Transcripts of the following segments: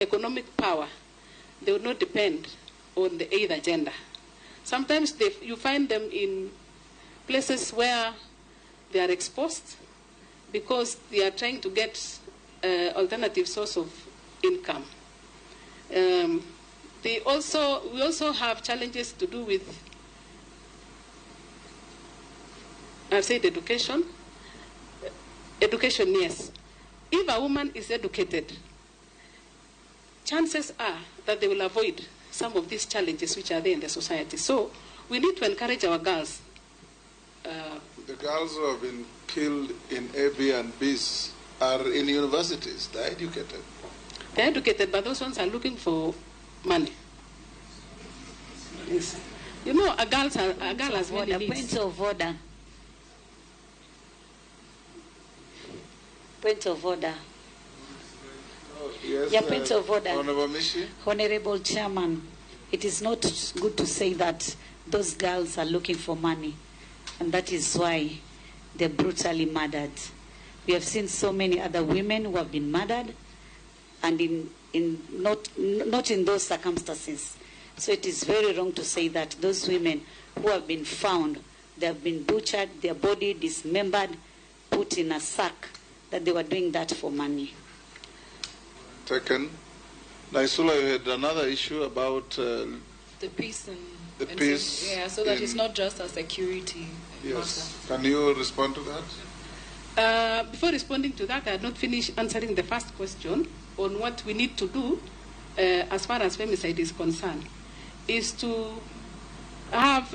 economic power, they would not depend on the either gender. Sometimes you find them in places where they are exposed because they are trying to get alternative source of income. We also have challenges to do with, I've said education. Education, yes. If a woman is educated, chances are that they will avoid some of these challenges which are there in the society. So we need to encourage our girls. The girls who have been killed in Airbnbs are in universities. They're educated. They're educated, but those ones are looking for money. Yes. You know, a girl has many needs. Point of order. Point of order. Oh, yes, Yeah, point of order. Honorable Mishi. Honorable Chairman, it is not good to say that those girls are looking for money, and that is why they're brutally murdered. We have seen so many other women who have been murdered, and not in those circumstances. So it is very wrong to say that those women who have been found, they have been butchered, their body dismembered, put in a sack, that they were doing that for money. Taken. Naisula, you had another issue about the peace and the peace. Yeah, so that it's not just a security yes. Matter. Can you respond to that? Before responding to that, I had not finished answering the first question on what we need to do as far as femicide is concerned, is to have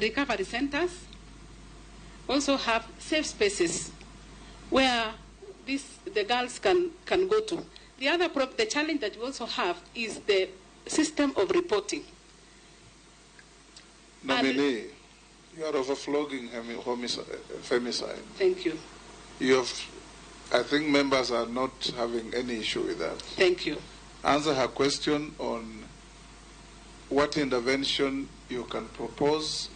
recovery centers, also have safe spaces where the girls can go to. The challenge that we also have is the system of reporting. Nominee, you are overflogging femicide. Thank you. I think members are not having any issue with that. Thank you. Answer her question on what intervention you can propose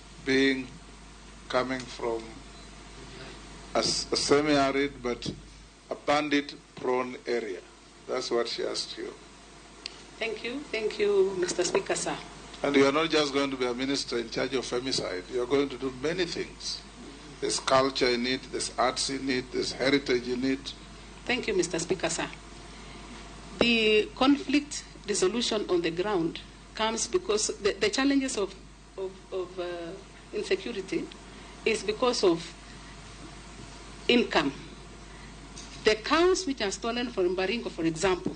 coming from a semi-arid but a bandit-prone area. That's what she asked you. Thank you, Mr. Speaker, sir. And you are not just going to be a minister in charge of femicide. You are going to do many things. There's culture in it, there's arts in it, there's heritage in it. Thank you, Mr. Speaker, sir. The conflict resolution on the ground comes because the challenges of insecurity is because of income. The cows which are stolen from Baringo, for example,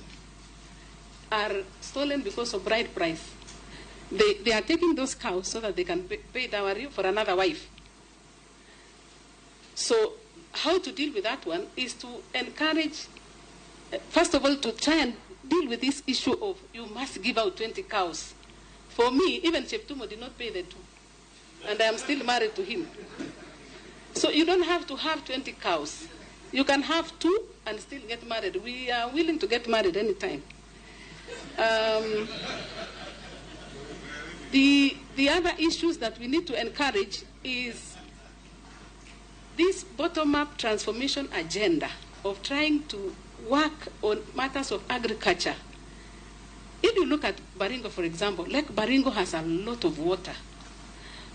are stolen because of bride price. They are taking those cows so that they can pay dowry for another wife. So how to deal with that one is to encourage, first of all, to try and deal with this issue of you must give out 20 cows. For me, even Cheptumo did not pay the 2, and I am still married to him. So you don't have to have 20 cows. You can have 2 and still get married. We are willing to get married anytime. The other issues that we need to encourage is this bottom-up transformation agenda of trying to work on matters of agriculture. If you look at Baringo, for example, Lake Baringo has a lot of water.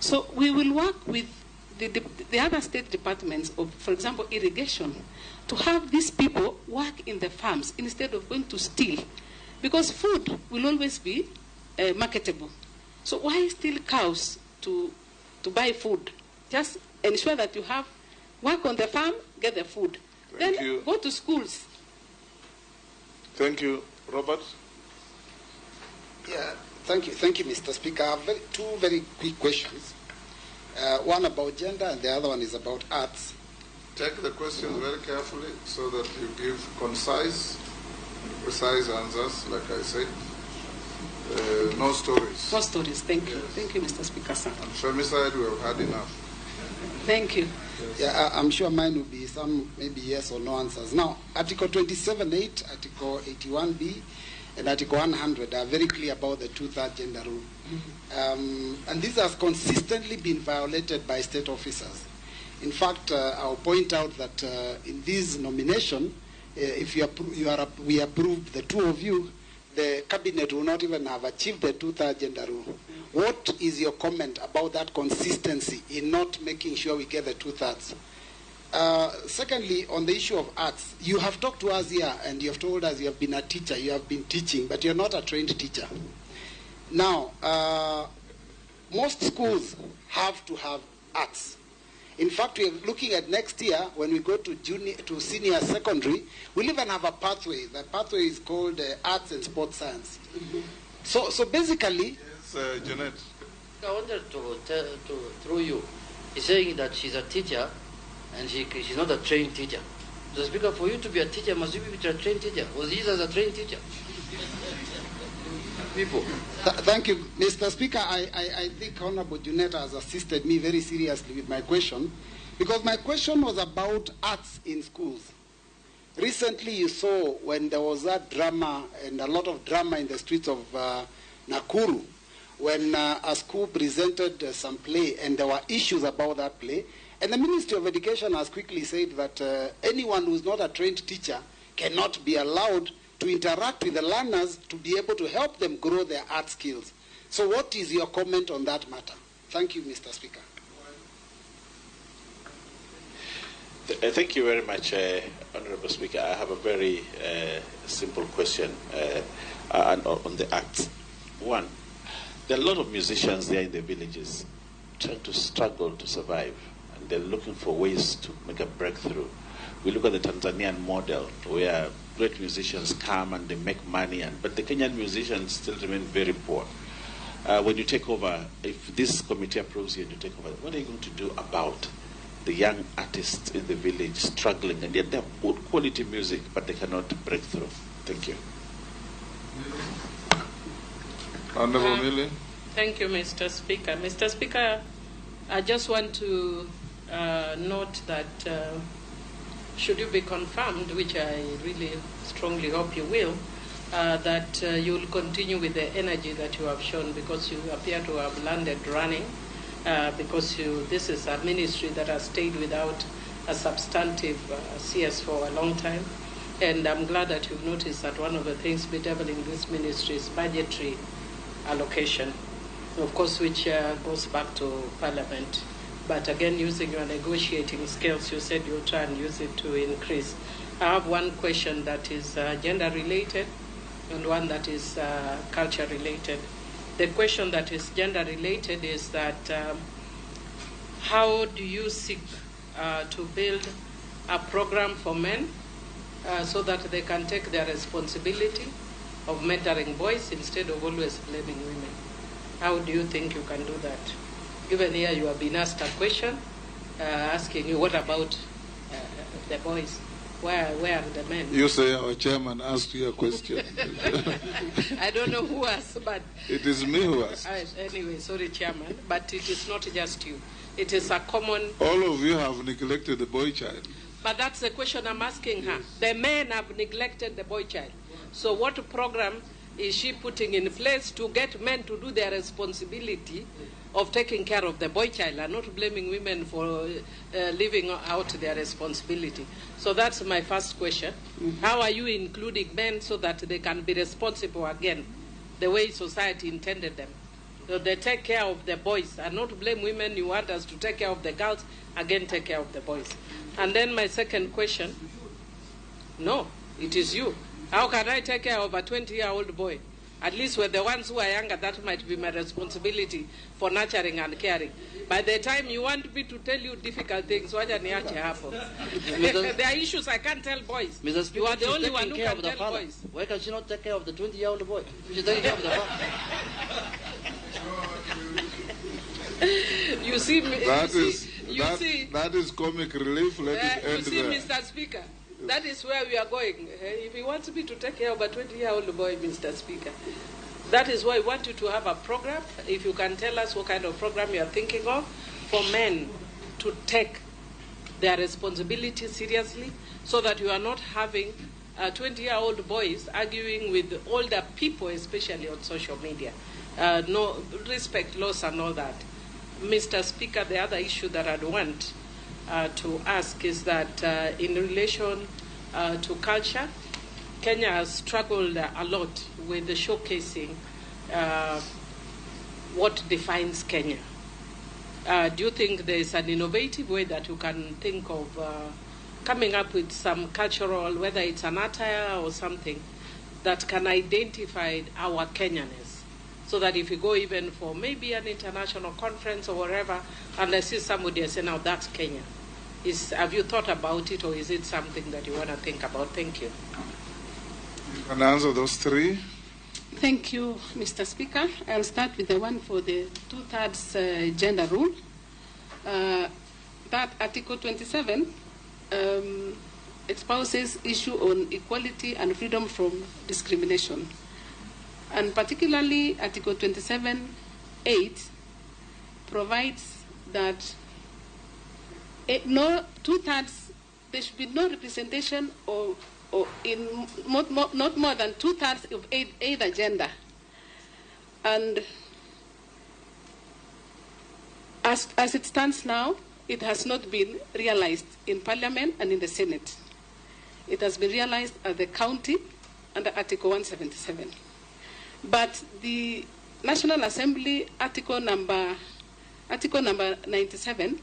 So we will work with the other state departments of, for example, irrigation, to have these people work in the farms instead of going to steal. Because food will always be marketable. So why steal cows to buy food? Just ensure that you have work on the farm, get the food. Thank then you. Go to schools. Thank you. Robert? Yeah, thank you, Mr. Speaker. I have two very quick questions. One about gender and the other one is about arts. Take the questions very carefully so that you give concise, precise answers, like I said. No stories. No stories. Thank you. Thank you, Mr. Speaker, sir. On femicide, we have had enough. Thank you. Yes. Yeah, I'm sure mine will be some maybe yes or no answers. Now, Article 27.8, Article 81B, and Article 100 are very clear about the two-third gender rule. Mm-hmm. And this has consistently been violated by state officers. In fact, I'll point out that in this nomination, if we approve the two of you, the cabinet will not even have achieved the two-thirds gender rule. What is your comment about that consistency in not making sure we get the two-thirds? Secondly, on the issue of arts, you have talked to us here and you have told us you have been a teacher, you have been teaching, but you're not a trained teacher. Now, most schools have to have arts. In fact, we are looking at next year when we go to senior secondary, we'll even have a pathway. The pathway is called Arts and Sports Science. So basically... Yes, Janet. I wanted through you. He's saying that she's a teacher and she's not a trained teacher. The Speaker, for you to be a teacher, must you be a trained teacher? Was Jesus a trained teacher? People. Thank you, Mr. Speaker. I think Honorable Juneta has assisted me very seriously with my question, because my question was about arts in schools. Recently, you saw when there was that drama and a lot of drama in the streets of Nakuru, when a school presented some play and there were issues about that play, and the Ministry of Education has quickly said that anyone who is not a trained teacher cannot be allowed to interact with the learners to be able to help them grow their art skills. So what is your comment on that matter? Thank you, Mr. Speaker. Thank you very much, Honorable Speaker. I have a very simple question on the arts. One, there are a lot of musicians there in the villages trying to struggle to survive, and they're looking for ways to make a breakthrough. We look at the Tanzanian model, where great musicians come and they make money, but the Kenyan musicians still remain very poor. When you take over, if this committee approves you and you take over, what are you going to do about the young artists in the village struggling, and yet they have good quality music, but they cannot break through? Thank you. Honorable Millie. Thank you, Mr. Speaker. Mr. Speaker, I just want to note that should you be confirmed, which I really strongly hope you will, that you will continue with the energy that you have shown, because you appear to have landed running, because this is a ministry that has stayed without a substantive CS for a long time. And I'm glad that you've noticed that one of the things bedeviling this ministry is budgetary allocation, of course, which goes back to Parliament. But again, using your negotiating skills, you said you'll try and use it to increase. I have one question that is gender related and one that is culture related. The question that is gender related is that how do you seek to build a program for men so that they can take their responsibility of mentoring boys instead of always blaming women? How do you think you can do that? Even here you have been asked a question asking you, what about the boys? Where are the men? You say our chairman asked you a question. I don't know who asked, but... It is me who asked. Anyway, sorry, Chairman, but it is not just you. It is a common... All of you have neglected the boy child. But that's the question I'm asking her. The men have neglected the boy child. So what program is she putting in place to get men to do their responsibility of taking care of the boy child and not blaming women for leaving out their responsibility? So that's my first question. How are you including men so that they can be responsible again the way society intended them? So they take care of the boys and not blame women. You want us to take care of the girls, again take care of the boys. And then my second question, no, it is you. How can I take care of a 20-year-old boy? At least with the ones who are younger, that might be my responsibility for nurturing and caring. By the time you want me to tell you difficult things, wacha niache hapo. There are issues I can't tell boys. Mr. Speaker, you are the only one who care can of the tell father. boys. Why can she not take care of the 20-year-old boy? She's taking care of the father. You see, that is comic relief. Let it end you see, there. Mr. Speaker, that is where we are going. If he wants me to take care of a 20-year-old boy, Mr. Speaker, that is why I want you to have a program. If you can tell us what kind of program you are thinking of for men to take their responsibility seriously, so that you are not having 20-year-old boys arguing with older people, especially on social media. No respect laws and all that. Mr. Speaker, the other issue that I'd want to ask is that in relation to culture. Kenya has struggled a lot with the showcasing what defines Kenya. Do you think there is an innovative way that you can think of coming up with some cultural, whether it's an attire or something, that can identify our Kenyanness? So that if you go even for maybe an international conference or wherever, and I see somebody and say, now that's Kenya. Have you thought about it, or is it something that you want to think about? Thank you. You can answer those three. Thank you, Mr. Speaker. I'll start with the one for the 2/3 gender rule. That Article 27 espouses issue on equality and freedom from discrimination. And particularly Article 27(8) provides that no 2/3, there should be no representation or in not more than 2/3 of either gender. And as it stands now, it has not been realized in Parliament and in the Senate. It has been realized at the county under Article 177. But the National Assembly Article number 97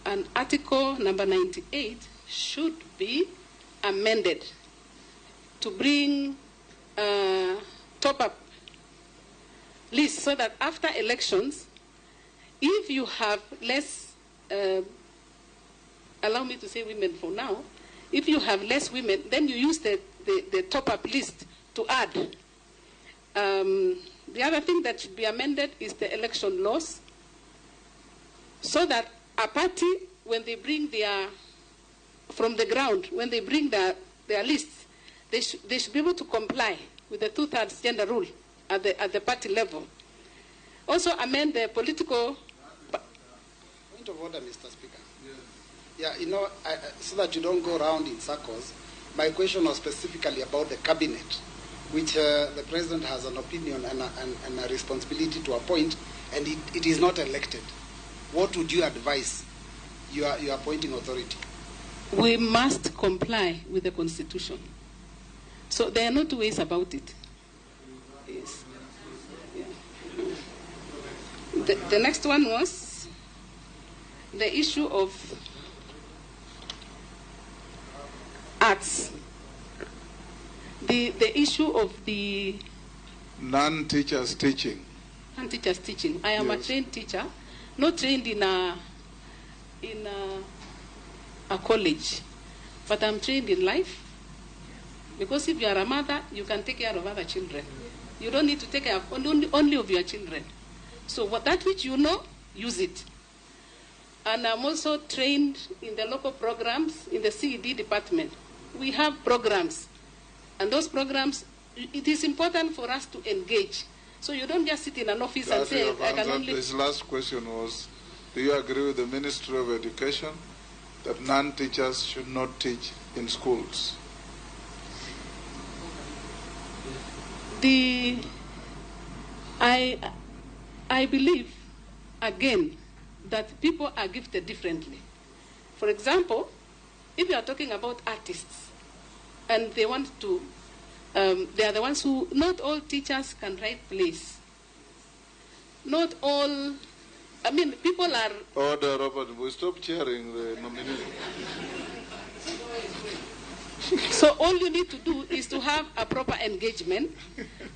and Article number 98 should be amended to bring top-up lists so that after elections, if you have less, allow me to say women for now, if you have less women, then you use the top-up list to add. The other thing that should be amended is the election laws, so that a party, when they bring from the ground, when they bring their lists, they should be able to comply with the 2/3 gender rule at the party level. Also amend the political... Point of order, Mr. Speaker. Yeah, you know, so that you don't go around in circles, my question was specifically about the cabinet, which the President has an opinion and a responsibility to appoint, and it is not elected. What would you advise your appointing authority? We must comply with the Constitution. So there are no two ways about it. Yes. Yeah. The next one was the issue of arts. The issue of the non-teachers teaching. Non-teachers teaching. I am a trained teacher, not trained in a college, but I'm trained in life. Because if you are a mother, you can take care of other children. You don't need to take care of only of your children. So that which you know, use it. And I'm also trained in the local programs in the CED department. We have programs. And those programs, it is important for us to engage. So you don't just sit in an office and say, I can only... This last question was, do you agree with the Ministry of Education that non-teachers should not teach in schools? I believe, again, that people are gifted differently. For example, if you are talking about artists, and they want to, they are the ones who, not all teachers can write plays. Not all, I mean, people are... Order, Robert, we stop cheering the nominee. So all you need to do is to have a proper engagement,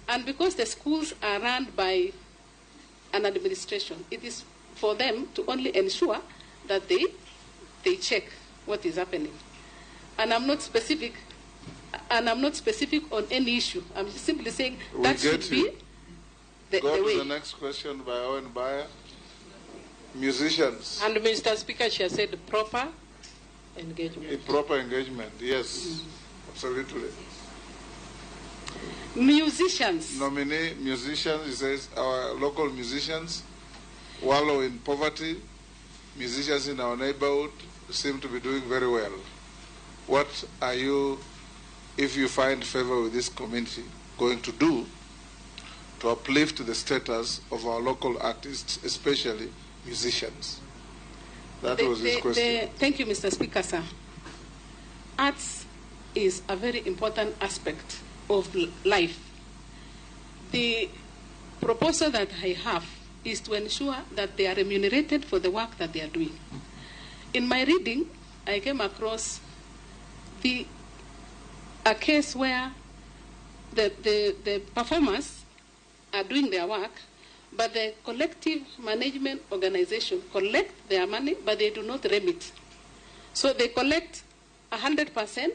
and because the schools are run by an administration, it is for them to only ensure that they check what is happening. And I'm not specific on any issue. I'm simply saying that should be the way. Go to the next question by Owen Bayer. Musicians. And Mr. Speaker, she has said proper engagement. Proper engagement, yes, absolutely. Musicians. Nominee musicians, he says our local musicians wallow in poverty. Musicians in our neighborhood seem to be doing very well. What are you, if you find favor with this community, going to do to uplift the status of our local artists, especially musicians? That was his question. Thank you, Mr. Speaker, sir. arts is a very important aspect of life. The proposal that I have is to ensure that they are remunerated for the work that they are doing. In my reading, I came across a case where the performers are doing their work, but the collective management organization collect their money, but they do not remit. So they collect 100%,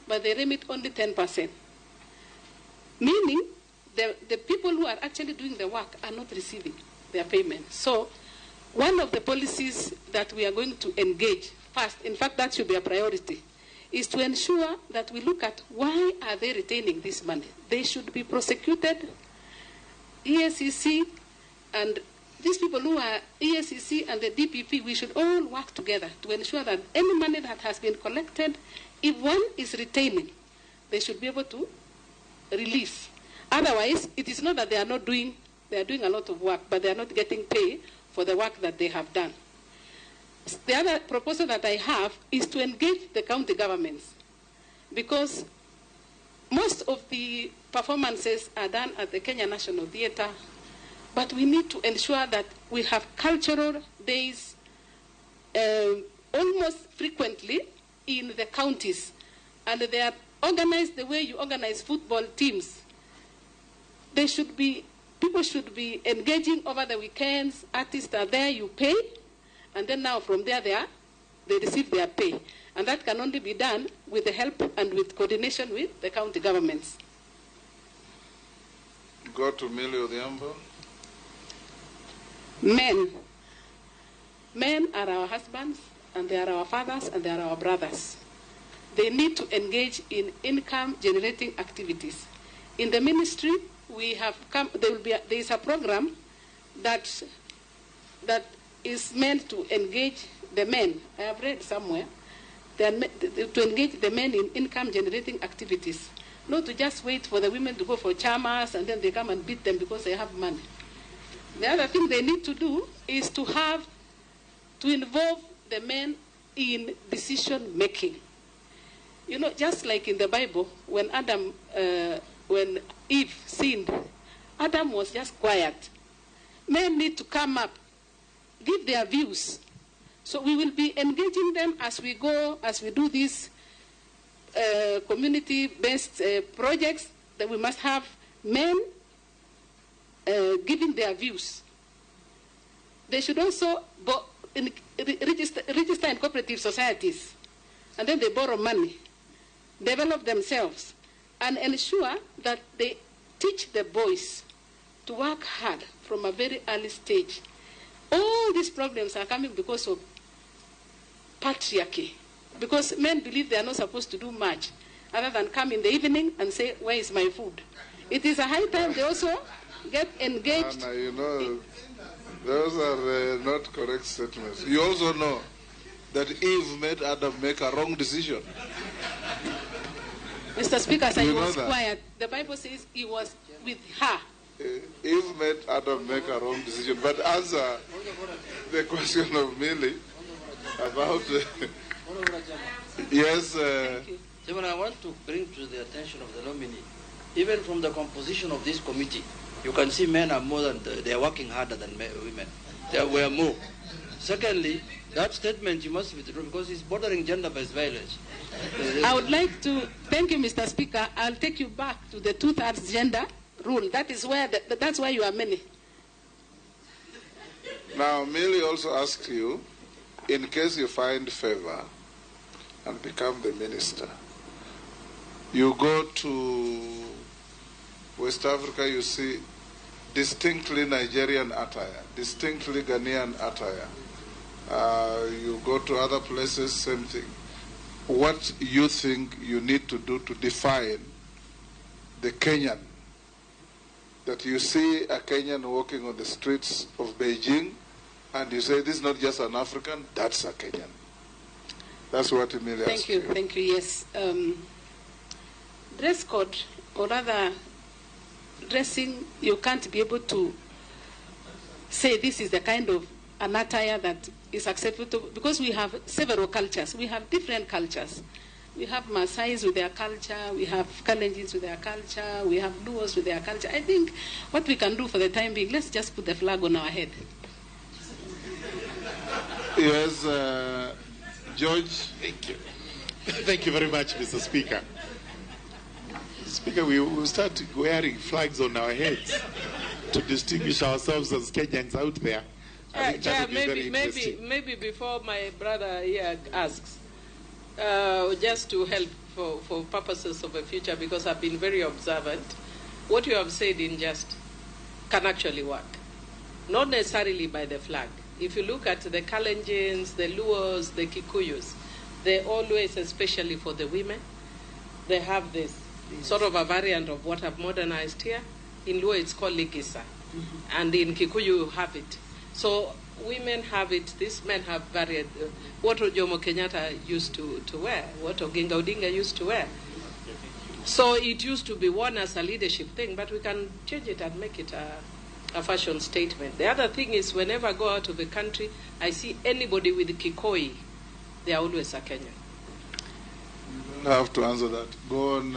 but they remit only 10%. Meaning, the people who are actually doing the work are not receiving their payment. So one of the policies that we are going to engage first, in fact that should be a priority, is to ensure that we look at why are they retaining this money. They should be prosecuted. ESCC and these people who are ESCC and the DPP, we should all work together to ensure that any money that has been collected, if one is retaining, they should be able to release. Otherwise, it is not that they are not doing, they are doing a lot of work, but they are not getting paid for the work that they have done. The other proposal that I have is to engage the county governments, because most of the performances are done at the Kenya National Theatre, but we need to ensure that we have cultural days almost frequently in the counties, and they are organized the way you organize football teams. They should be, people should be engaging over the weekends. Artists are there, you pay, and then now from there they receive their pay. And that can only be done with the help and with coordination with the county governments. Go to Millie Odhiambo. Men are our husbands, and they are our fathers, and they are our brothers. They need to engage in income-generating activities. In the ministry, we have come. There is a program that is meant to engage the men. I have read somewhere to engage the men in income-generating activities, not to just wait for the women to go for chamas and then they come and beat them because they have money. The other thing they need to do is to involve the men in decision making. You know, just like in the Bible, when Eve sinned, Adam was just quiet. Men need to come up, give their views. So we will be engaging them as we go, as we do these community-based projects, that we must have men giving their views. They should also register in cooperative societies, and then they borrow money, develop themselves, and ensure that they teach the boys to work hard from a very early stage. All these problems are coming because of patriarchy, because men believe they are not supposed to do much other than come in the evening and say, where is my food? It is a high time they also get engaged. Anna, you know, those are not correct statements. You also know that Eve made Adam make a wrong decision. Mr. Speaker, he was quiet. The Bible says he was with her. Eve made Adam make a wrong decision. But answer the question of Millie about... yes. Chairman, I want to bring to the attention of the nominee, even from the composition of this committee, you can see men are more than, they are working harder than women. There were more. Secondly, that statement you must withdraw because it's bordering gender-based violence. I would like to thank you, Mr. Speaker. I'll take you back to the 2/3 gender rule. That is where that's why you are many. Now, Millie also asked you, in case you find favor and become the minister, you go to West Africa, you see distinctly Nigerian attire, distinctly Ghanaian attire. You go to other places, same thing. What you think you need to do to define the Kenyan, that you see a Kenyan walking on the streets of Beijing and you say, this is not just an African, that's a Kenyan. That's what Emilia asked you. Thank you, yes. Dress code, or rather dressing, you can't be able to say this is the kind of an attire that is acceptable, because we have several cultures. We have different cultures. We have Maasais with their culture, we have Kalenjins with their culture, we have Luos with their culture. I think what we can do for the time being, let's just put the flag on our head. Yes, George. Thank you. Thank you very much, Mr. Speaker. Speaker, we will start wearing flags on our heads to distinguish ourselves as Kenyans out there. I think that would be very interesting. Maybe before my brother here asks, just to help for purposes of the future, because I've been very observant, what you have said in just can actually work. Not necessarily by the flag. If you look at the Kalenjins, the Luos, the Kikuyus, they always, especially for the women, they have this sort of a variant of what I've modernized here. In Luo, it's called Ligisa. And in Kikuyu, you have it. So women have it, these men have varied. What Jomo Kenyatta used to wear, what Oginga Odinga used to wear. So it used to be worn as a leadership thing, but we can change it and make it a fashion statement. The other thing is, whenever I go out of the country, I see anybody with Kikoi, they are always a Kenyan. You don't have to answer that. Go on.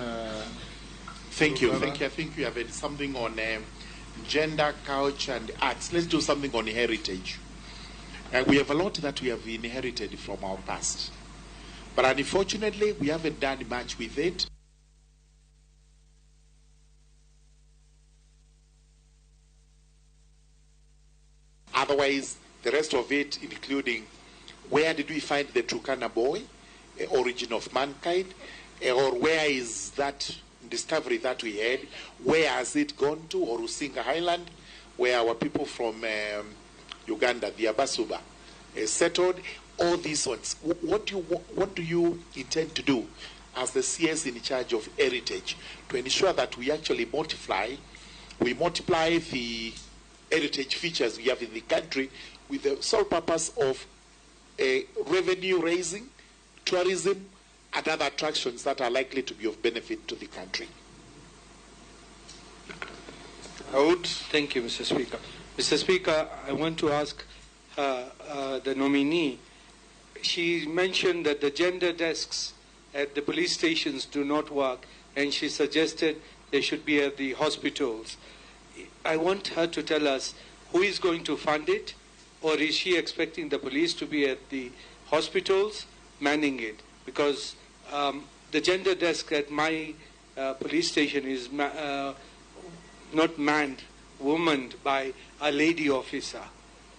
Thank you. I think you have had something on gender, culture, and arts. Let's do something on heritage. We have a lot that we have inherited from our past. But unfortunately, we haven't done much with it. Otherwise, the rest of it, including where did we find the Turkana boy, origin of mankind, or where is that discovery that we had, where has it gone to, or Rusinga Highland, where our people from Uganda, the Abasuba, settled, all these ones. What do you intend to do as the CS in charge of heritage to ensure that we actually multiply the heritage features we have in the country with the sole purpose of revenue raising, tourism, and other attractions that are likely to be of benefit to the country? Thank you, Mr. Speaker. Mr. Speaker, I want to ask the nominee. She mentioned that the gender desks at the police stations do not work, and she suggested they should be at the hospitals. I want her to tell us who is going to fund it, or is she expecting the police to be at the hospitals manning it? Because the gender desk at my police station is not manned, womaned by a lady officer,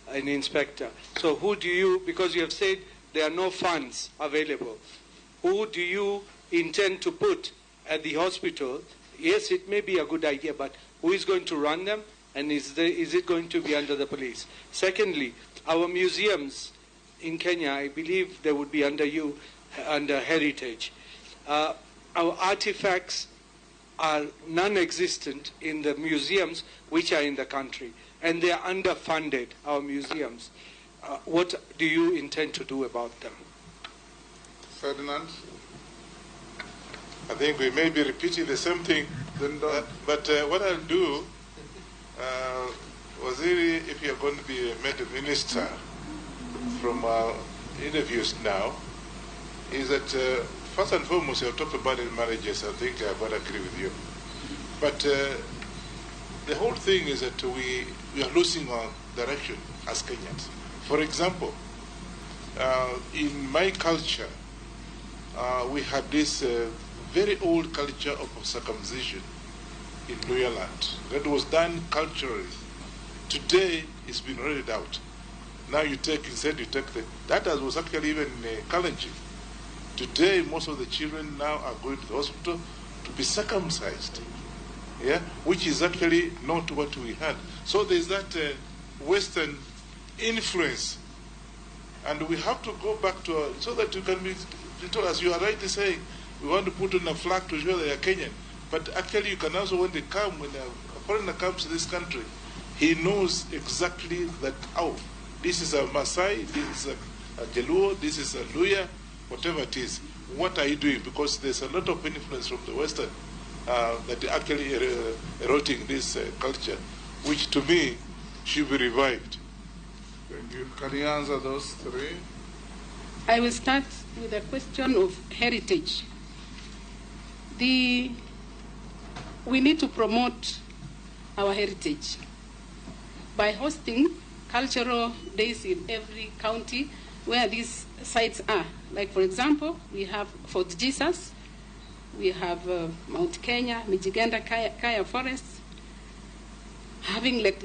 an inspector. So who do you, because you have said there are no funds available, who do you intend to put at the hospital? Yes, it may be a good idea, but who is going to run them, and is it going to be under the police? Secondly, our museums in Kenya, I believe they would be under you, under heritage. Our artifacts are non-existent in the museums which are in the country, and they are underfunded, our museums. What do you intend to do about them? Ferdinand? I think we may be repeating the same thing, but what I'll do, Waziri, if you're going to be made a minister from our interviews now, is that first and foremost, you have talked about in marriages. I think I would agree with you. But the whole thing is that we are losing our direction as Kenyans. For example, in my culture, we had this very old culture of circumcision in Luya land. That was done culturally. Today, it's been read out. Now that was actually even Kalenjin. Today, most of the children now are going to the hospital to be circumcised, yeah, which is actually not what we had. So there's that Western influence, and we have to go back to so that you can be, as you are rightly saying, we want to put on a flag to show they are Kenyan. But actually, you can also, when they come, when a foreigner comes to this country, he knows exactly that, oh, this is a Maasai, this is a Jaluo, this is a Luya, whatever it is. What are you doing? Because there's a lot of influence from the Western that actually eroding this culture, which to me should be revived. Thank you. Can you answer those three? I will start with the question of heritage. We need to promote our heritage by hosting cultural days in every county where these sites are. Like, for example, we have Fort Jesus, we have Mount Kenya, Migepe, Kaya Forests, having like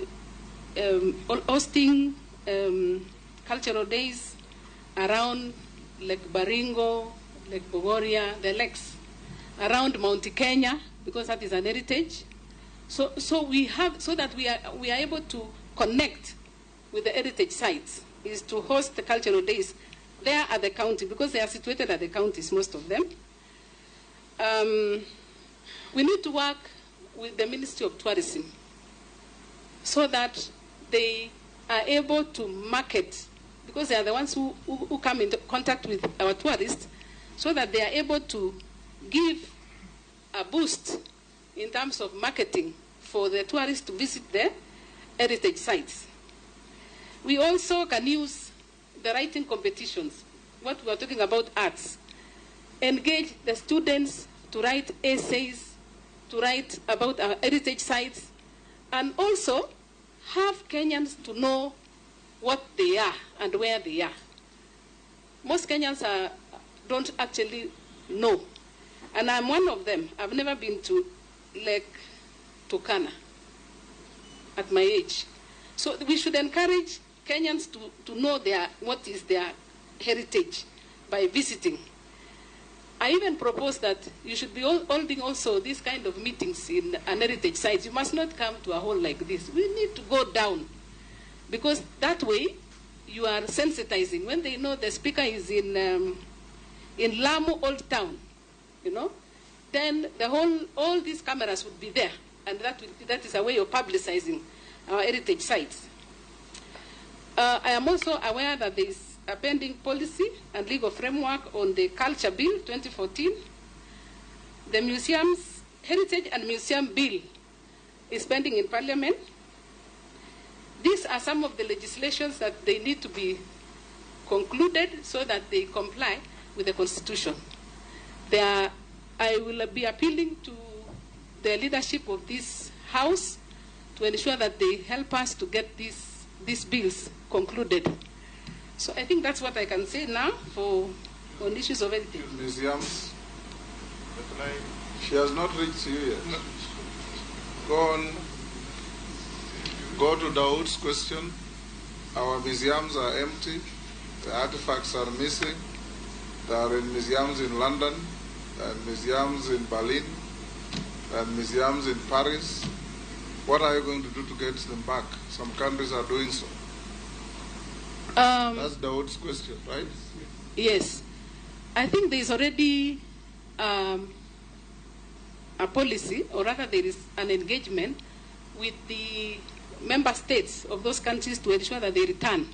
hosting cultural days around Lake Baringo, Lake Bogoria, the lakes, around Mount Kenya, because that is an heritage. So that we are able to connect with the heritage sites, is to host the cultural days there at the county, because they are situated at the counties, most of them. We need to work with the Ministry of Tourism so that they are able to market, because they are the ones who come into contact with our tourists, so that they are able to give a boost in terms of marketing for the tourists to visit the heritage sites. We also can use the writing competitions, what we are talking about, arts. Engage the students to write essays, to write about our heritage sites, and also have Kenyans to know what they are and where they are. Most Kenyans don't actually know. And I'm one of them. I've never been to Lake Turkana at my age. So we should encourage Kenyans to know what is their heritage by visiting. I even propose that you should be holding also these kind of meetings in an heritage site. You must not come to a hall like this. We need to go down, because that way you are sensitizing. When they know the speaker is in Lamu Old Town, then all these cameras would be there, and that is a way of publicizing our heritage sites. I am also aware that there is a pending policy and legal framework on the Culture Bill 2014. The Museums, Heritage and Museum Bill is pending in Parliament. These are some of the legislations that they need to be concluded so that they comply with the Constitution. I will be appealing to the leadership of this House to ensure that they help us to get these bills concluded. So I think that's what I can say now on issues of heritage. Museums. She has not reached you yet. Go on. Go to Dawood's question. Our museums are empty. The artifacts are missing. There are museums in London, and museums in Berlin, and museums in Paris. What are you going to do to get them back? Some countries are doing so. That's Dawood's question, right? Yes. I think there is already a policy, or rather there is an engagement with the member states of those countries to ensure that they return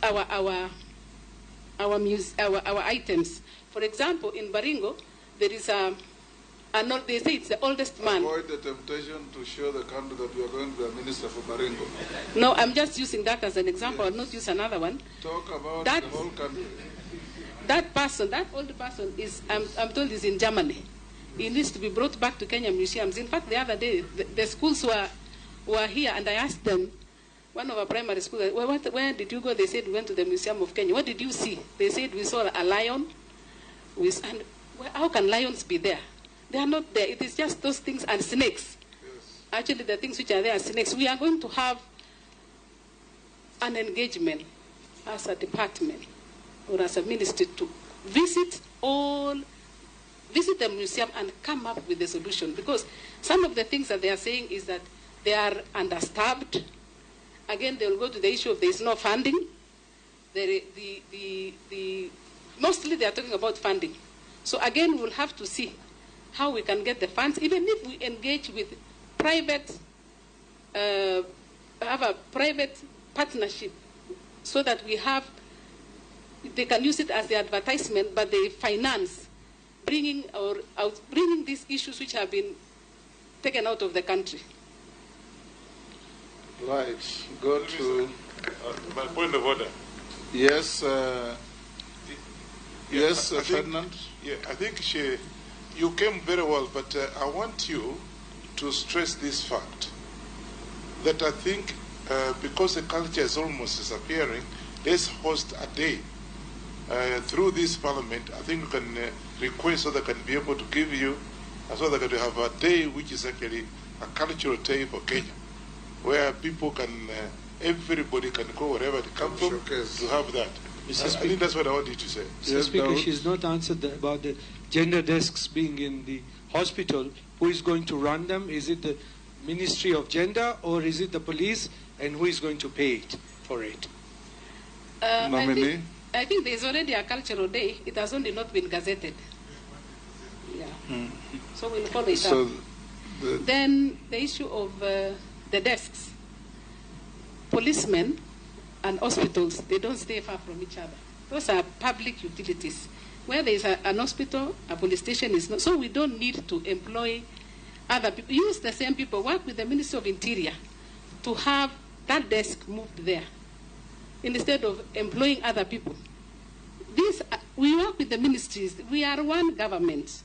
our items. For example, in Baringo, there is they say it's the oldest man. Avoid the temptation to show the country that we are going to be a minister for Baringo. No, I'm just using that as an example. Yes. I'll not use another one. Talk about the whole country. That old person is, I'm told, is in Germany. He needs to be brought back to Kenya museums. In fact, the other day, the schools were here, and I asked them, one of our primary schools, where did you go? They said, we went to the Museum of Kenya. What did you see? They said, we saw a lion. And how can lions be there? They are not there. It is just those things and snakes. Yes. Actually, the things which are there are snakes. We are going to have an engagement as a department or as a ministry to visit the museum and come up with a solution. Because some of the things that they are saying is that they are understaffed. Again, they will go to the issue of there is no funding. Mostly they are talking about funding. So again, we'll have to see how we can get the funds, even if we engage with have a private partnership, so that they can use it as the advertisement, but they finance bringing these issues which have been taken out of the country. Right. Go to my point of order. Yes. Yes, I think- Ferdinand? Yeah, I think you came very well, but I want you to stress this fact that I think because the culture is almost disappearing, let's host a day through this parliament. I think we can request so they can be able to give you, so they can have a day which is actually a cultural day for Kenya, where people can, everybody can go wherever they come from to have that. I think that's what I wanted to say. Mr. Speaker, she's not answered about the gender desks being in the hospital. Who is going to run them? Is it the Ministry of Gender or is it the police? And who is going to pay for it? I think there's already a cultural day. It has only not been gazetted. Yeah. So we'll follow it up. Then the issue of the desks. Policemen and hospitals, they don't stay far from each other. Those are public utilities. Where there is an hospital, a police station is not. So we don't need to employ other people. Use the same people. Work with the Ministry of Interior to have that desk moved there instead of employing other people. We work with the ministries. We are one government.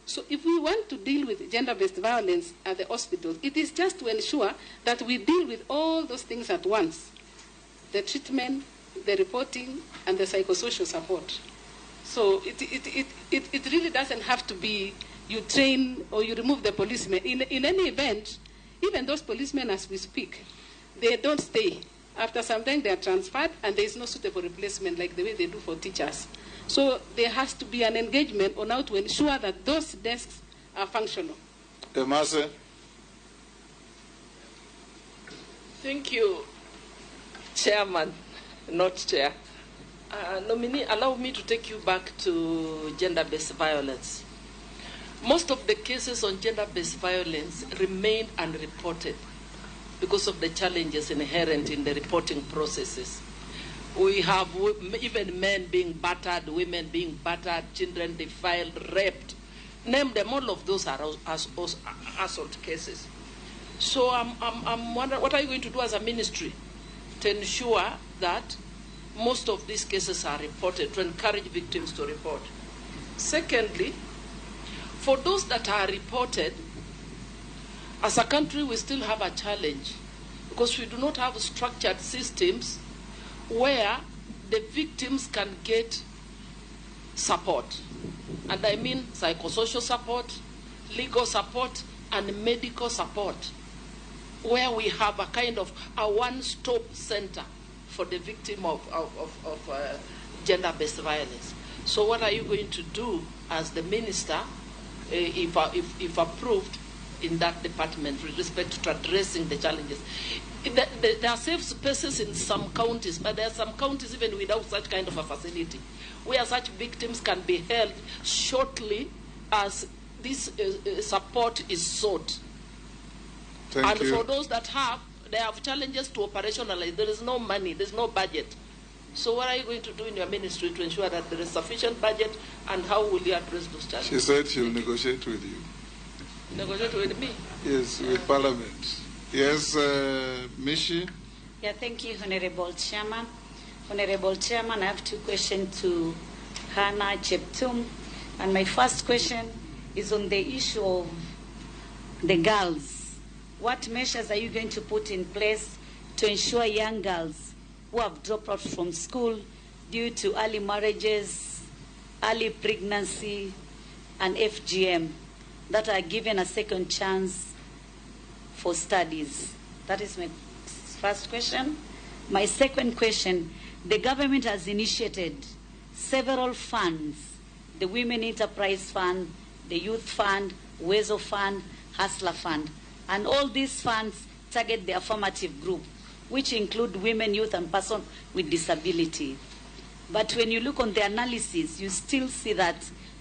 So if we want to deal with gender-based violence at the hospitals, it is just to ensure that we deal with all those things at once. The treatment, the reporting, and the psychosocial support. So it really doesn't have to be you train or you remove the policemen. In any event, even those policemen as we speak, they don't stay. After some time, they are transferred, and there is no suitable replacement like the way they do for teachers. So there has to be an engagement on how to ensure that those desks are functional. Emase? Thank you, Chairman, not Chair. Nominee, allow me to take you back to gender-based violence. Most of the cases on gender-based violence remain unreported because of the challenges inherent in the reporting processes. We have even men being battered, women being battered, children defiled, raped. Name them, all of those are assault cases. So I'm wondering, what are you going to do as a ministry to ensure that most of these cases are reported, to encourage victims to report? Secondly, for those that are reported, as a country, we still have a challenge because we do not have structured systems where the victims can get support. And I mean psychosocial support, legal support, and medical support, where we have a kind of a one-stop center for the victim of gender-based violence. So what are you going to do as the minister, if approved, in that department with respect to addressing the challenges? There are safe spaces in some counties, but there are some counties even without such kind of a facility, where such victims can be held shortly as this support is sought. Thank you. For those that they have challenges to operationalize. There is no money, there is no budget. So what are you going to do in your ministry to ensure that there is sufficient budget, and how will you address those challenges? She said she'll negotiate with you. Negotiate with me? Yes, with Parliament. Yes, Mishi? Yeah, thank you, Honorable Chairman. Honorable Chairman, I have two questions to Hannah Cheptum. And my first question is on the issue of the girls. What measures are you going to put in place to ensure young girls who have dropped out from school due to early marriages, early pregnancy, and FGM, that are given a second chance for studies? That is my first question. My second question, the government has initiated several funds, the Women Enterprise Fund, the Youth Fund, Wezo Fund, Hustler Fund, and all these funds target the affirmative group, which include women, youth, and persons with disability. But when you look on the analysis, you still see that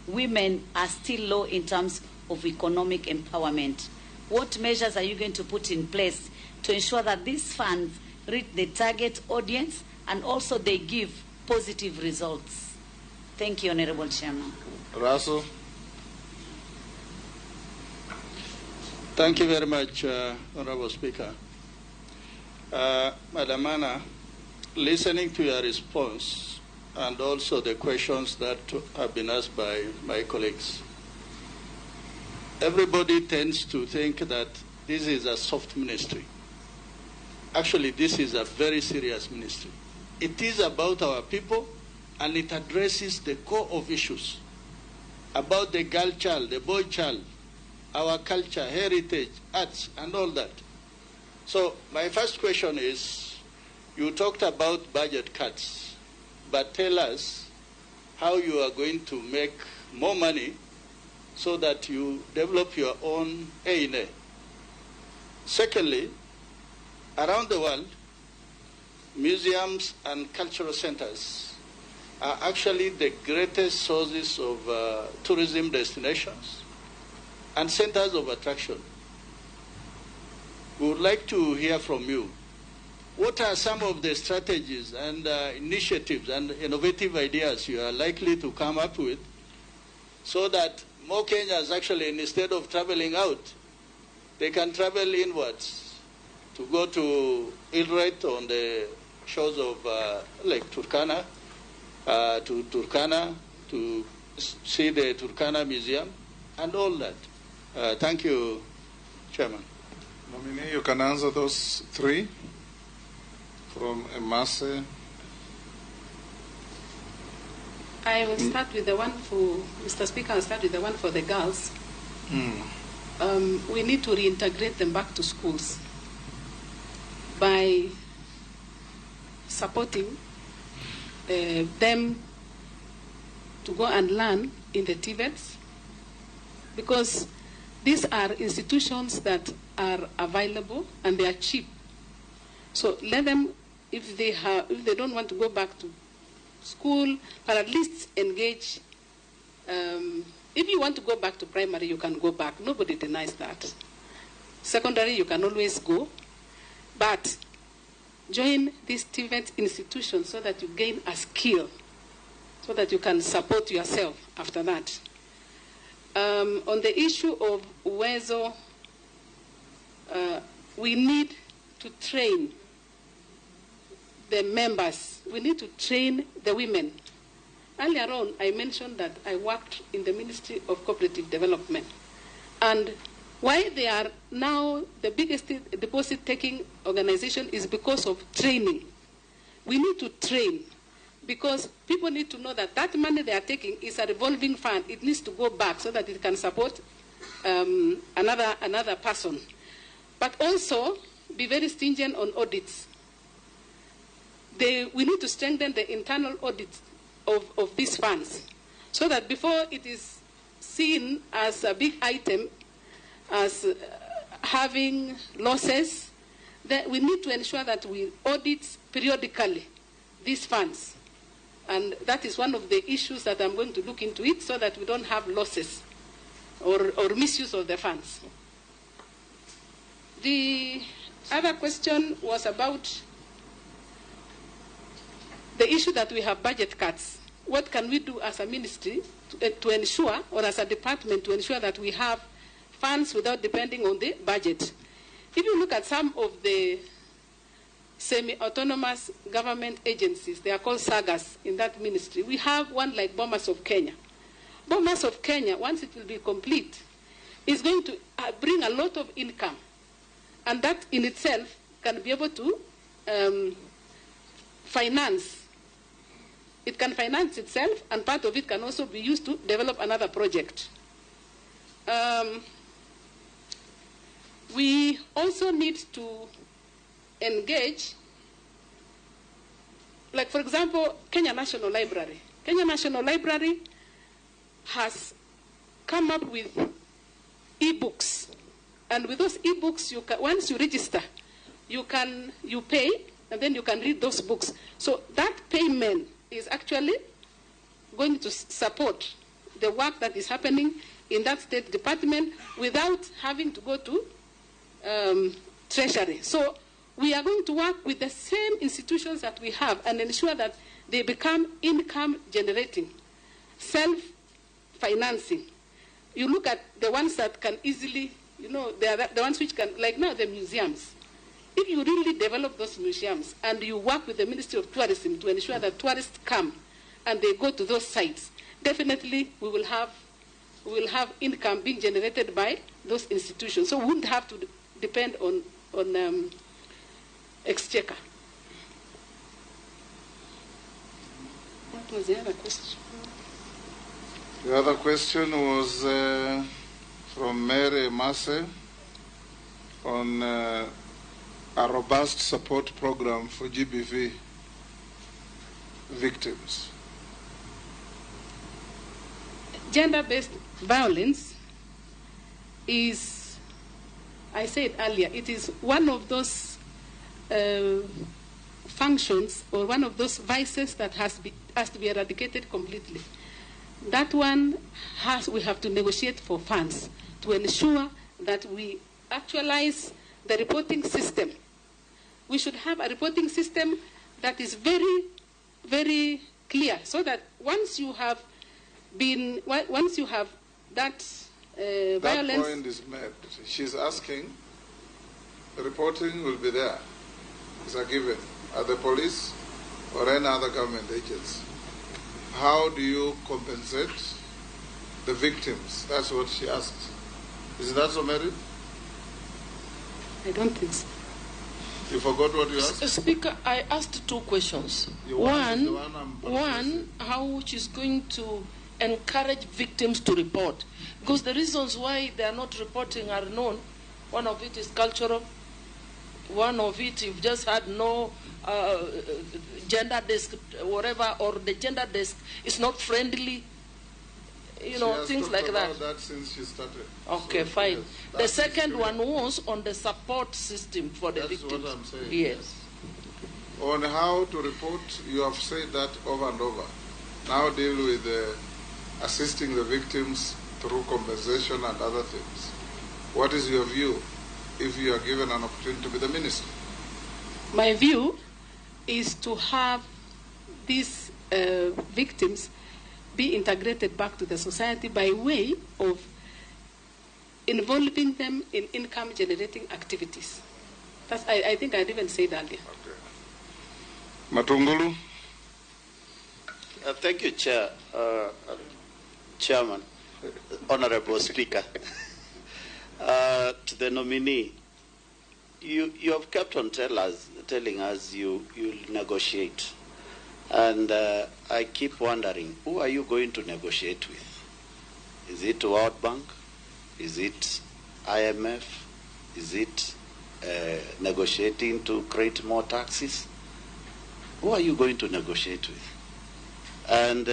women are still low in terms of economic empowerment. What measures are you going to put in place to ensure that these funds reach the target audience and also they give positive results? Thank you, Honorable Chairman. Russell? Thank you very much, Honorable Speaker. Madam Anna, listening to your response, and also the questions that have been asked by my colleagues. Everybody tends to think that this is a soft ministry. Actually, this is a very serious ministry. It is about our people, and it addresses the core of issues about the girl child, the boy child, our culture, heritage, arts, and all that. So my first question is, you talked about budget cuts, but tell us how you are going to make more money so that you develop your own A&A. Secondly, around the world, museums and cultural centers are actually the greatest sources of tourism destinations and centers of attraction. We would like to hear from you. What are some of the strategies and initiatives and innovative ideas you are likely to come up with so that more Kenyans actually, instead of traveling out, they can travel inwards to go to Ilret on the shores of Lake Turkana, to see the Turkana Museum, and all that. Thank you, Chairman. Nominee, you can answer those three from Emase. I will start with the one for, Mr. Speaker, I'll start with the one for the girls. We need to reintegrate them back to schools by supporting them to go and learn in the TVETs, because these are institutions that are available and they are cheap. So let them, if they don't want to go back to school, but at least engage. If you want to go back to primary, you can go back. Nobody denies that. Secondary, you can always go. But join these TVET institutions so that you gain a skill, so that you can support yourself after that. On the issue of Uwezo, we need to train the members. We need to train the women. Earlier on, I mentioned that I worked in the Ministry of Cooperative Development. And why they are now the biggest deposit-taking organization is because of training. We need to train, because people need to know that that money they are taking is a revolving fund. It needs to go back so that it can support another person. But also be very stringent on audits. We need to strengthen the internal audit of these funds, so that before it is seen as a big item, as having losses, that we need to ensure that we audit periodically these funds. And that is one of the issues that I'm going to look into it, so that we don't have losses or misuse of the funds. The other question was about the issue that we have budget cuts. What can we do as a ministry to ensure, or as a department, to ensure that we have funds without depending on the budget? If you look at some of the semi-autonomous government agencies, they are called sagas in that ministry. We have one like Bomas of Kenya. Bomas of Kenya, once it will be complete, is going to bring a lot of income. And that in itself can be able to finance. It can finance itself, and part of it can also be used to develop another project. We also need to engage, like for example, Kenya National Library. Kenya National Library has come up with e-books. And with those e-books, once you register, you pay, and then you can read those books. So that payment is actually going to support the work that is happening in that state department without having to go to Treasury. So we are going to work with the same institutions that we have and ensure that they become income generating, self-financing. You look at the ones that can easily, they are the ones which can, like now the museums. If you really develop those museums and you work with the Ministry of Tourism to ensure that tourists come, and they go to those sites, definitely we will have income being generated by those institutions. So we wouldn't have to depend on exchequer. What was the other question? The other question was from Mary Masse on a robust support program for GBV victims. Gender-based violence is, I said earlier, it is one of those functions or one of those vices that has to be eradicated completely. That one we have to negotiate for funds to ensure that we actualize the reporting system. We should have a reporting system that is very, very clear, so that once you have that violence. That point is made. She's asking, reporting will be there. It's a given at the police or any other government agency. How do you compensate the victims? That's what she asked. Is that so, Mary? I don't think so. You forgot what you asked? Speaker, I asked two questions. One, how she's going to encourage victims to report. Because the reasons why they are not reporting are known. One of it is cultural. One of it, you've just had no gender desk, whatever, or the gender desk is not friendly. You know, things like that. She has talked about that since she started. Okay, so, fine. Yes, the second one was on the support system for the victims. That's what I'm saying. Yes. On how to report, you have said that over and over. Now deal with assisting the victims through compensation and other things. What is your view if you are given an opportunity to be the minister? My view is to have these victims be integrated back to the society by way of involving them in income-generating activities. That's, I think I'd even said earlier. Okay. Matungulu. Thank you, Chairman, Honorable Speaker. To the nominee, you have kept on telling us you'll negotiate. And I keep wondering, who are you going to negotiate with? Is it World Bank? Is it IMF? Is it negotiating to create more taxes? Who are you going to negotiate with? And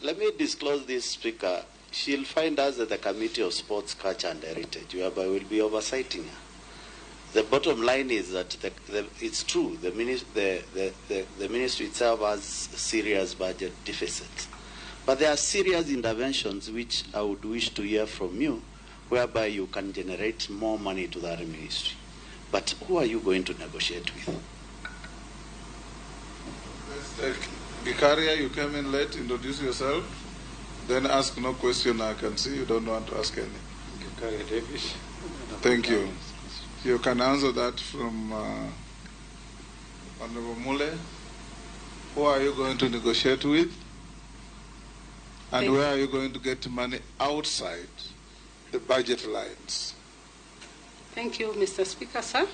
let me disclose this, Speaker. She'll find us at the Committee of Sports, Culture and Heritage, whereby we'll be oversighting her. The bottom line is that it's true, the ministry itself has serious budget deficits. But there are serious interventions which I would wish to hear from you, whereby you can generate more money to that ministry. But who are you going to negotiate with? Vicaria, you came in late, introduce yourself, then ask no question. I can see you don't want to ask any. Vicaria Davis. Thank you. You can answer that from Honorable Mule. Who are you going to negotiate with? And where are you going to get money outside the budget lines? Thank you, Mr. Speaker, sir.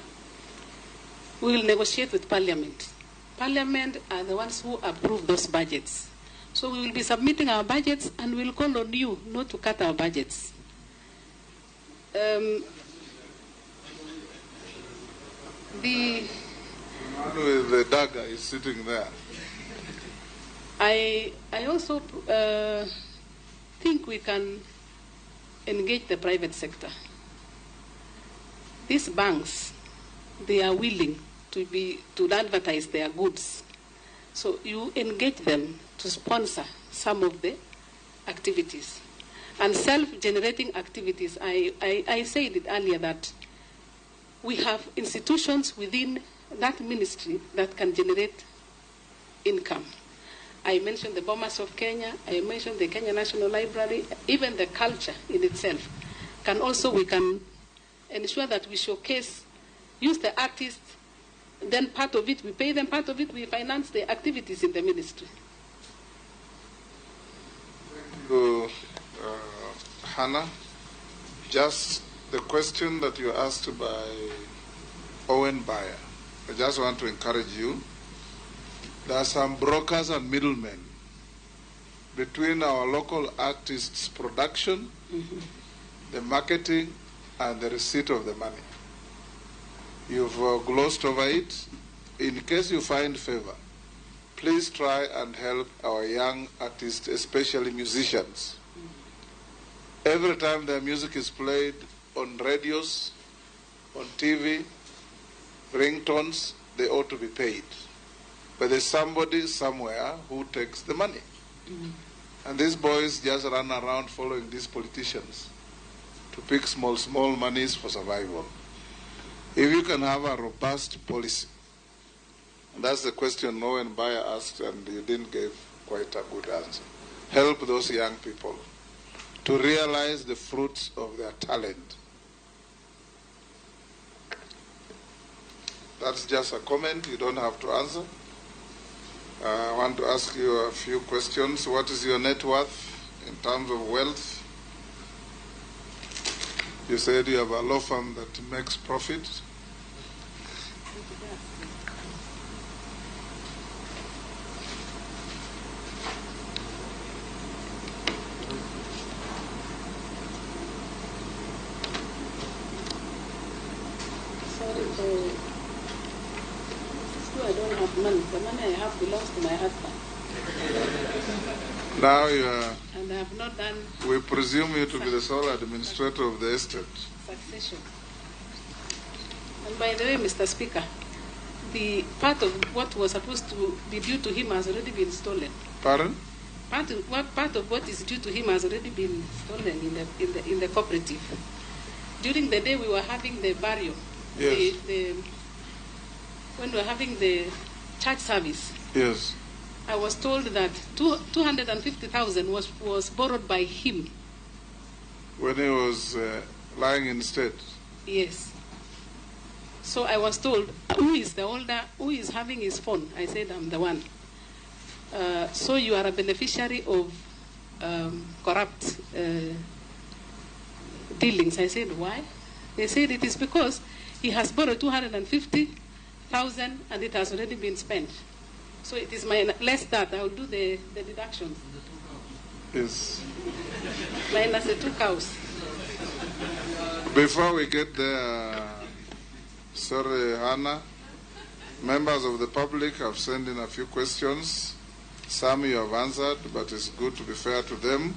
We will negotiate with Parliament. Parliament are the ones who approve those budgets. So we will be submitting our budgets and we will call on you not to cut our budgets. The man with the dagger is sitting there. I also think we can engage the private sector. These banks, they are willing to advertise their goods. So you engage them to sponsor some of the activities. And self-generating activities, I said it earlier that we have institutions within that ministry that can generate income. I mentioned the Bomas of Kenya, I mentioned the Kenya National Library, even the culture in itself. We can ensure that we showcase, use the artists, then part of it we pay them, part of it we finance the activities in the ministry. you, Hannah. Just the question that you asked by Owen Bayer, I just want to encourage you. There are some brokers and middlemen between our local artists' production, the marketing, and the receipt of the money. You've glossed over it. In case you find favor, please try and help our young artists, especially musicians. Every time their music is played on radios, on TV, ringtones, they ought to be paid. But there's somebody somewhere who takes the money. And these boys just run around following these politicians to pick small monies for survival. If you can have a robust policy, and that's the question Owen Bayer asked, and you didn't give quite a good answer. Help those young people to realize the fruits of their talent. That's just a comment. You don't have to answer. I want to ask you a few questions. What is your net worth in terms of wealth? You said you have a law firm that makes profit. I don't have money. The money I have belongs to my husband. Now you are... And I have not done... We presume you to be the sole administrator of the estate. Succession. And by the way, Mr. Speaker, the part of what was supposed to be due to him has already been stolen. Pardon? Part of what is due to him has already been stolen in the cooperative. During the day we were having the burial, yes. When we were having the church service, yes, I was told that 250,000 was borrowed by him. When he was lying in state? Yes. So I was told, who is the older, who is having his phone? I said, I'm the one. So you are a beneficiary of corrupt dealings. I said, why? They said it is because he has borrowed 250,000 and it has already been spent. So it is less that. I will do the deductions. Yes. Minus the 2 cows. Before we get there, sorry, Hannah, members of the public have sent in a few questions. Some you have answered, but it's good to be fair to them.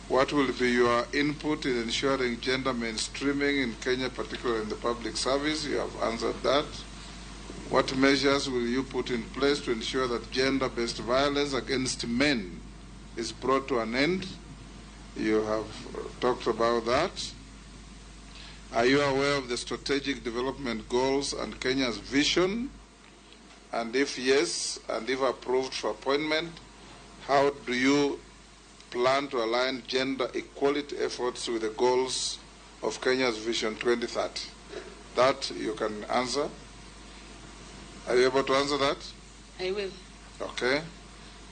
What will be your input in ensuring gender mainstreaming in Kenya, particularly in the public service? You have answered that. What measures will you put in place to ensure that gender-based violence against men is brought to an end? You have talked about that. Are you aware of the strategic development goals and Kenya's vision? And if yes, and if approved for appointment, how do you plan to align gender equality efforts with the goals of Kenya's Vision 2030? That you can answer. Are you able to answer that? I will. Okay.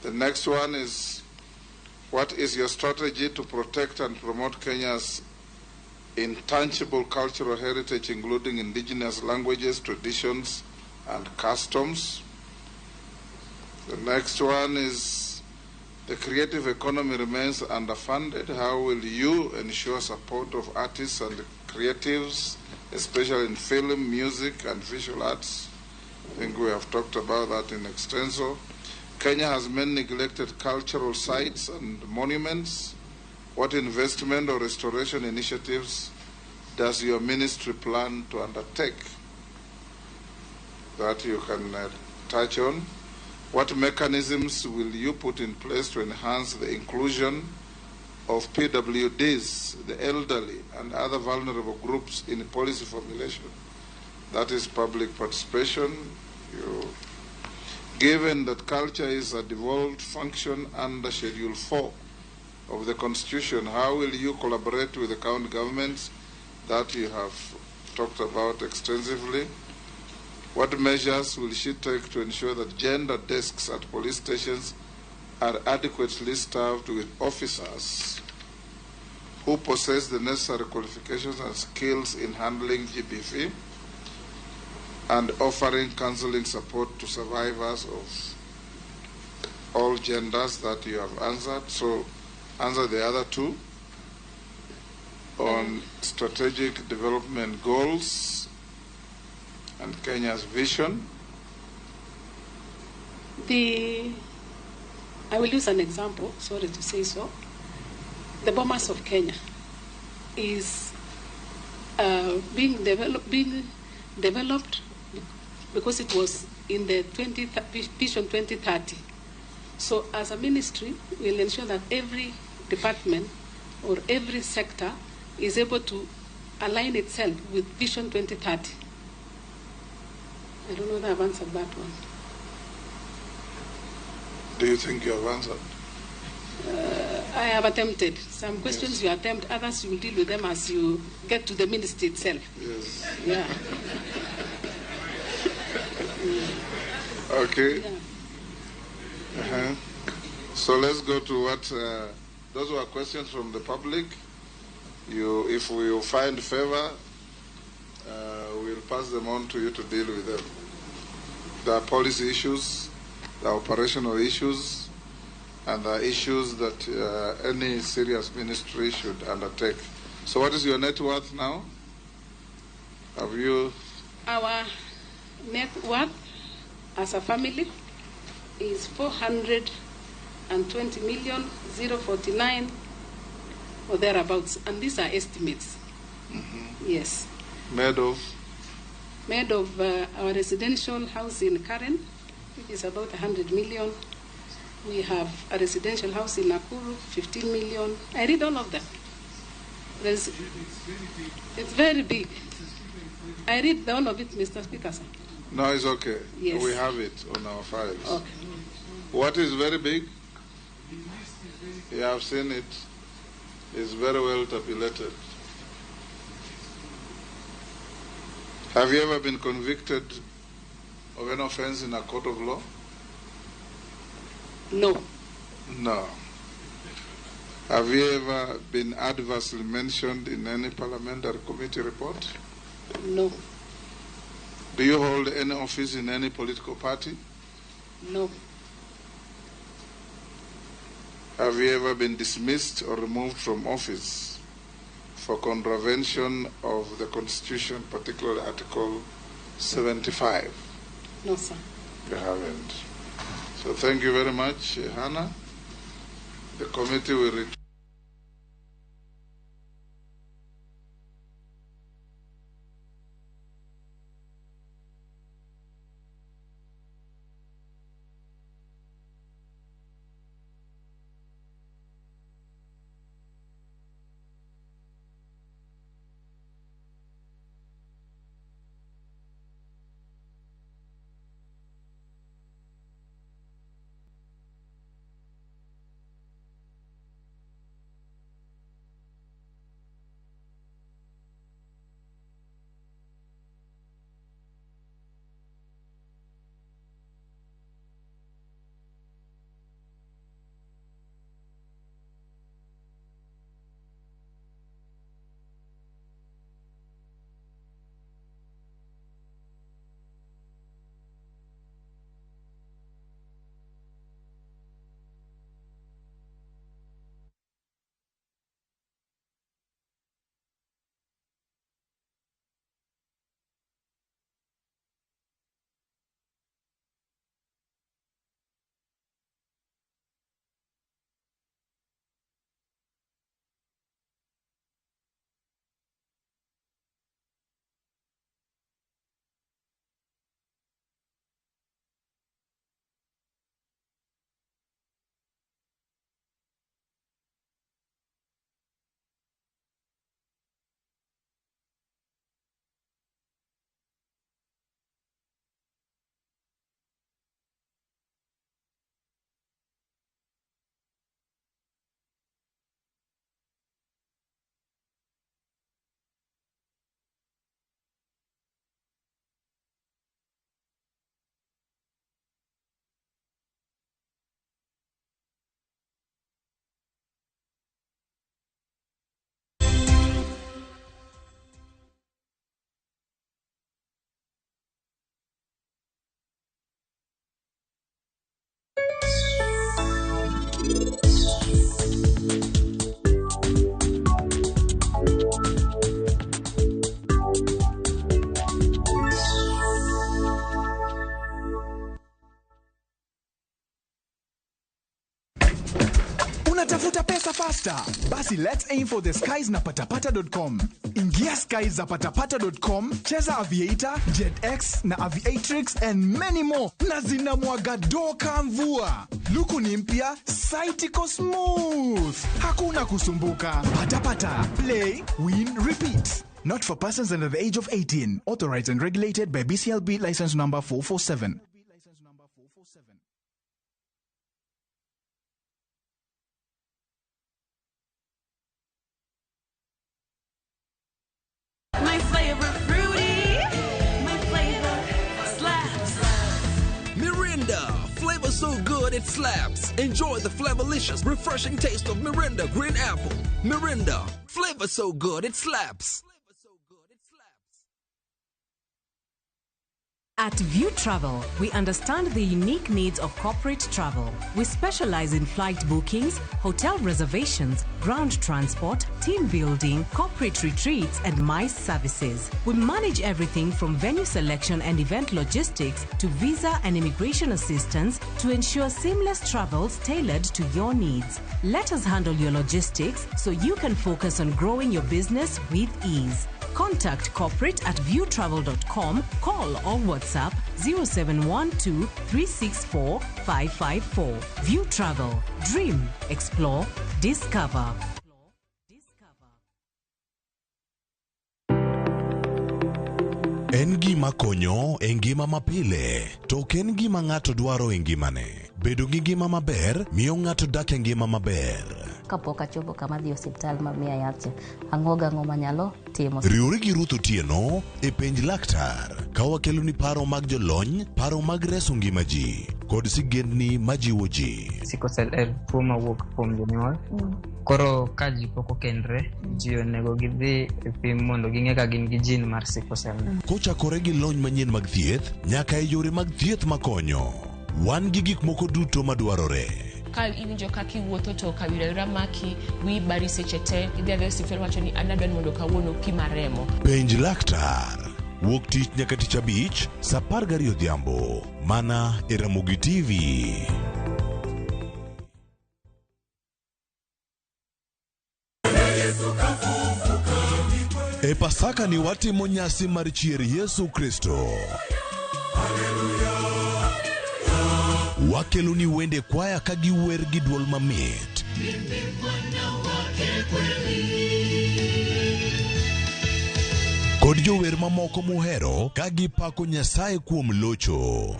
The next one is, what is your strategy to protect and promote Kenya's intangible cultural heritage, including indigenous languages, traditions, and customs? The next one is, the creative economy remains underfunded. How will you ensure support of artists and creatives, especially in film, music, and visual arts? I think we have talked about that in extenso. Kenya has many neglected cultural sites and monuments. What investment or restoration initiatives does your ministry plan to undertake? That you can touch on. What mechanisms will you put in place to enhance the inclusion of PWDs, the elderly, and other vulnerable groups in policy formulation? That is public participation. Given that culture is a devolved function under Schedule 4 of the Constitution, how will you collaborate with the county governments? That you have talked about extensively. What measures will she take to ensure that gender desks at police stations are adequately staffed with officers who possess the necessary qualifications and skills in handling GBV and offering counseling support to survivors of all genders that you have answered. So answer the other two. On strategic development goals and Kenya's vision. I will use an example, sorry to say so. The Bomas of Kenya is being developed because it was in the Vision 2030. So as a ministry, we'll ensure that every department or every sector is able to align itself with Vision 2030. I don't know whether I've answered that one. Do you think you have answered? I have attempted. Some questions you attempt, others you will deal with them as you get to the ministry itself. Yes. Yeah. Okay. Yeah. So let's go to what, those were questions from the public. If we find favor, we'll pass them on to you to deal with them. There are policy issues, there are operational issues, and there are issues that any serious ministry should undertake. So what is your net worth now? Have you? Our net worth as a family is 420,049,049 or thereabouts, and these are estimates. Mm-hmm. Yes. Made of? Made of our residential house in Karen, which is about 100 million. We have a residential house in Nakuru, 15 million. I read all of them. It's very big. I read all of it, Mr. Speaker, sir. No, it's okay. Yes. We have it on our files. Okay. What is very big? You have seen it. It's very well tabulated. Have you ever been convicted of an offense in a court of law? No. No. Have you ever been adversely mentioned in any parliamentary committee report? No. Do you hold any office in any political party? No. Have you ever been dismissed or removed from office for contravention of the Constitution, particularly Article 75? No, sir. You haven't. So thank you very much, Hannah. The committee will return. Unatafuta pesa faster? Basi let's aim for the skies na patapata.com. Ingia skies za patapata.com, cheza Aviator, JetX na Aviatrix and many more. Na zinamwaga doka mvua. Luku ni mpya, site iko smooth. Hakuna kusumbuka. Patapata. Play, win, repeat. Not for persons under the age of 18. Authorized and regulated by BCLB license number 447. My favorite fruity, my flavor slaps. Mirinda, flavor so good it slaps. Enjoy the flavorlicious, refreshing taste of Mirinda Green Apple. Mirinda, flavor so good it slaps. At View Travel, we understand the unique needs of corporate travel. We specialize in flight bookings, hotel reservations, ground transport, team building, corporate retreats, and MICE services. We manage everything from venue selection and event logistics to visa and immigration assistance to ensure seamless travels tailored to your needs. Let us handle your logistics so you can focus on growing your business with ease. Contact corporate at viewtravel.com, call or WhatsApp 0712 364 554. View Travel. Dream, explore, discover. En gima konyo e ngima mapile, to ken gima ng'ato dwaro e ngimane. Bedo gi ngima maber miyo ng'ato dak e ngima maber. Kapok achopo kama dhi osiptal mamiya yath, ang'o manyalo timo. Riwri gi Ruth Otieno e penj laktar, ka wakelo ni paro mag jolony, paro mag reso ngima ji, kod sigendni majiwo ji. Sickle cell en tuo mawuok kuom jonyuol. Koro ka ji pok okendre, ji onego gidhi e pim mondo ging'e ka gin gi jin mar sickle cell. Kochakore gi lony manyien mag thieth, nyaka e yore mag thieth makonyo. Wan gi gik moko duto madwarore. Ka iwinjo kaka iwuotho to kawira maki wi bari seche te idhi adhi osiptal wacho ni an adwani mondo kawuono pima remo. Penj laktar. Wuok tich nyaka tich abich, saa 12 odhiambo. Mana e Ramogi TV. E Pasaka ni watimo nyasi mar chier Yesu Kristo. Wakelo ni wende kwaya ka giwer gi duol mamit. Kod jower mamoko muhero ka gipako Nyasaye kuom locho.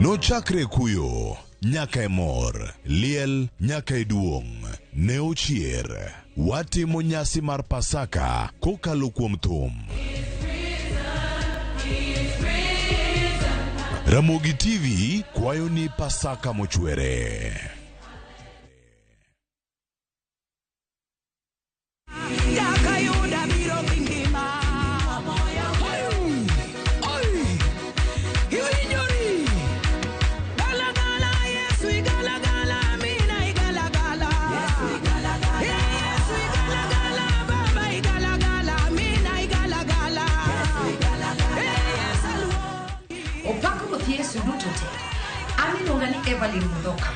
Nochakre kuyo, nyaka e mor, liel, nyaka e duong', ne ochier. Watimo nyasi mar Pasaka kokalo kuom thum. Ramogi TV kwayo ni Pasaka mochwere. Evelyn Mudoka.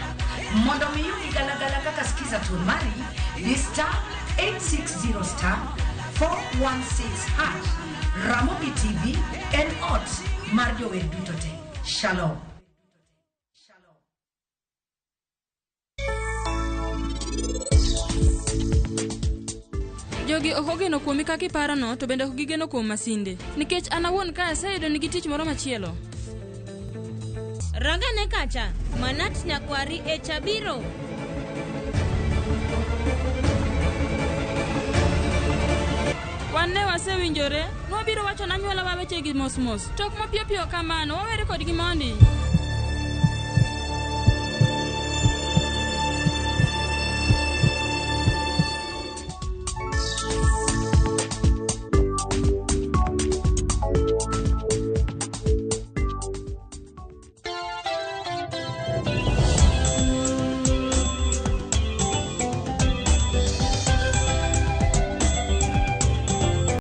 Mondo miyuni galagala kaka skiza turmari, the star 860 star 416 hash. Ramogi TV and odds Marjo Wendutote. Shalom. Jogi ok ogeno kuomi kaka iparono, to bende ok gigeno kuom masinde. Nikech an awuon ka aseyudo nigi tich moro machielo. Rangane kacha, Manat Nyakwari e Chabiro. Wan ne wasewinjore, nwabiro wacho na nyuola wawechegi mos. Tok mapiyo kamano, wawere kodgi mondi.